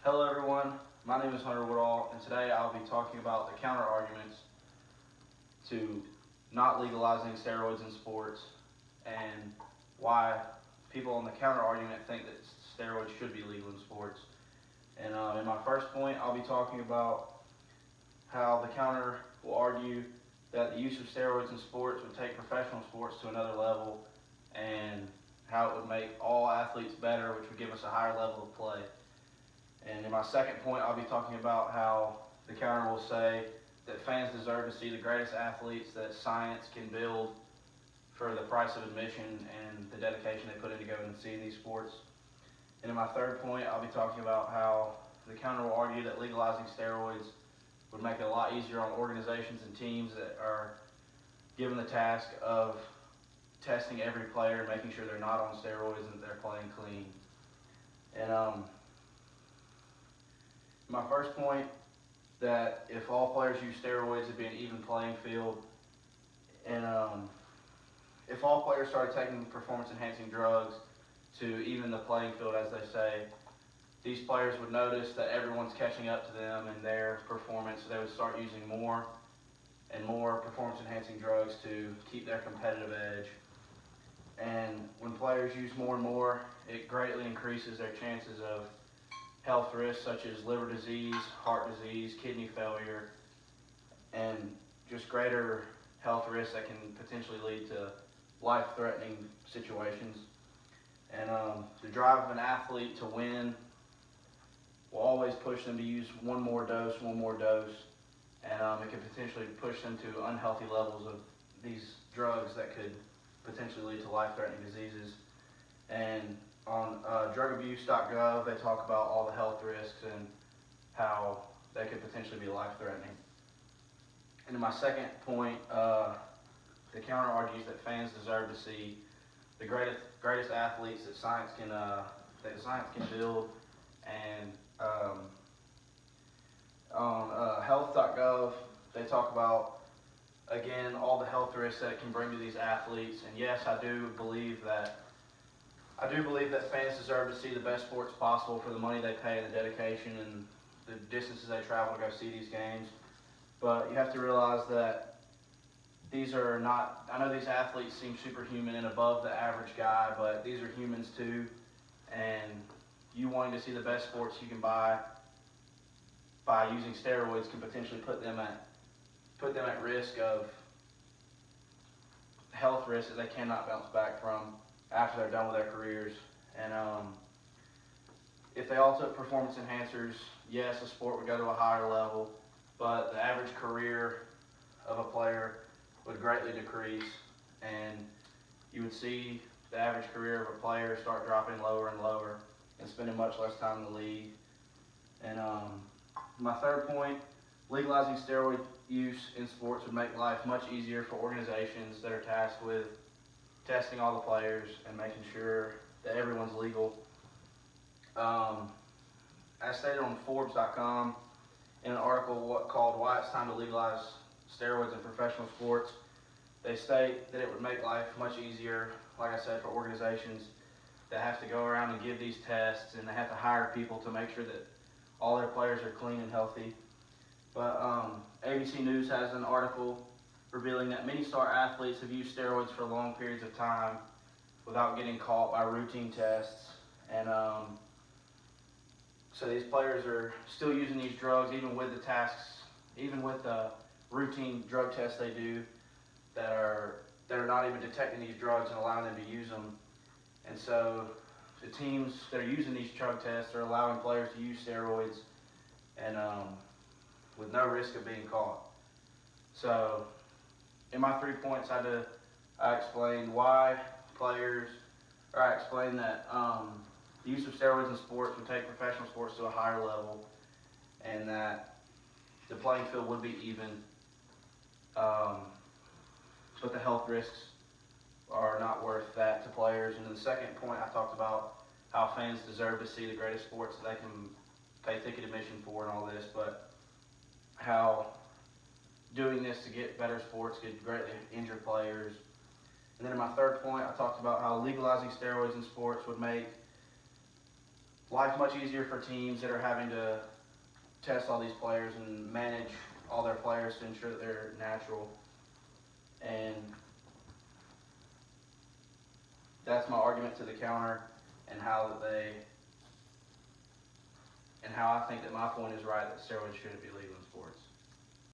Hello everyone, my name is Hunter Woodall, and today I'll be talking about the counter arguments to not legalizing steroids in sports and why people on the counter argument think that steroids should be legal in sports. And in my first point, I'll be talking about how the counter will argue that the use of steroids in sports would take professional sports to another level and how it would make all athletes better, which would give us a higher level of play. And in my second point, I'll be talking about how the counter will say that fans deserve to see the greatest athletes that science can build for the price of admission and the dedication they put into going and seeing these sports. And in my third point, I'll be talking about how the counter will argue that legalizing steroids would make it a lot easier on organizations and teams that are given the task of testing every player and making sure they're not on steroids and that they're playing clean. And my first point, that if all players use steroids, it'd be an even playing field. And if all players started taking performance-enhancing drugs to even the playing field, as they say, these players would notice that everyone's catching up to them in their performance, so they would start using more and more performance-enhancing drugs to keep their competitive edge. And when players use more and more, it greatly increases their chances of health risks such as liver disease, heart disease, kidney failure, and just greater health risks that can potentially lead to life-threatening situations. And the drive of an athlete to win will always push them to use one more dose, and it can potentially push them to unhealthy levels of these drugs that could potentially lead to life-threatening diseases. And on drugabuse.gov, they talk about all the health risks and how they could potentially be life-threatening. And in my second point, the counter argues that fans deserve to see the greatest athletes that science can build. And on health.gov, they talk about again all the health risks that it can bring to these athletes. And yes, I do believe that fans deserve to see the best sports possible for the money they pay, the dedication, and the distances they travel to go see these games. But you have to realize that these are not, I know these athletes seem superhuman and above the average guy, but these are humans too. And you wanting to see the best sports you can buy by using steroids can potentially put them at risk of health risks that they cannot bounce back from after they're done with their careers. And if they all took performance enhancers, yes, the sport would go to a higher level, but the average career of a player would greatly decrease, and you would see the average career of a player start dropping lower and lower and spending much less time in the league. And my third point, legalizing steroid use in sports would make life much easier for organizations that are tasked with testing all the players and making sure that everyone's legal. As stated on Forbes.com in an article called "Why It's Time to Legalize Steroids in Professional Sports," they state that it would make life much easier, like I said, for organizations that have to go around and give these tests, and they have to hire people to make sure that all their players are clean and healthy. But ABC News has an article revealing that many star athletes have used steroids for long periods of time without getting caught by routine tests. And so these players are still using these drugs even with the tasks, even with the routine drug tests they do that are not even detecting these drugs and allowing them to use them. And so the teams that are using these drug tests are allowing players to use steroids and with no risk of being caught. So in my 3 points, I explained why I explained that the use of steroids in sports would take professional sports to a higher level, and that the playing field would be even, but the health risks are not worth that to players. And then the second point, I talked about how fans deserve to see the greatest sports that they can pay ticket admission for and all this, but how doing this to get better sports could greatly injure players. And then in my third point, I talked about how legalizing steroids in sports would make life's much easier for teams that are having to test all these players and manage all their players to ensure that they're natural. And that's my argument to the counter, and how I think that my point is right, that steroids shouldn't be legal in sports.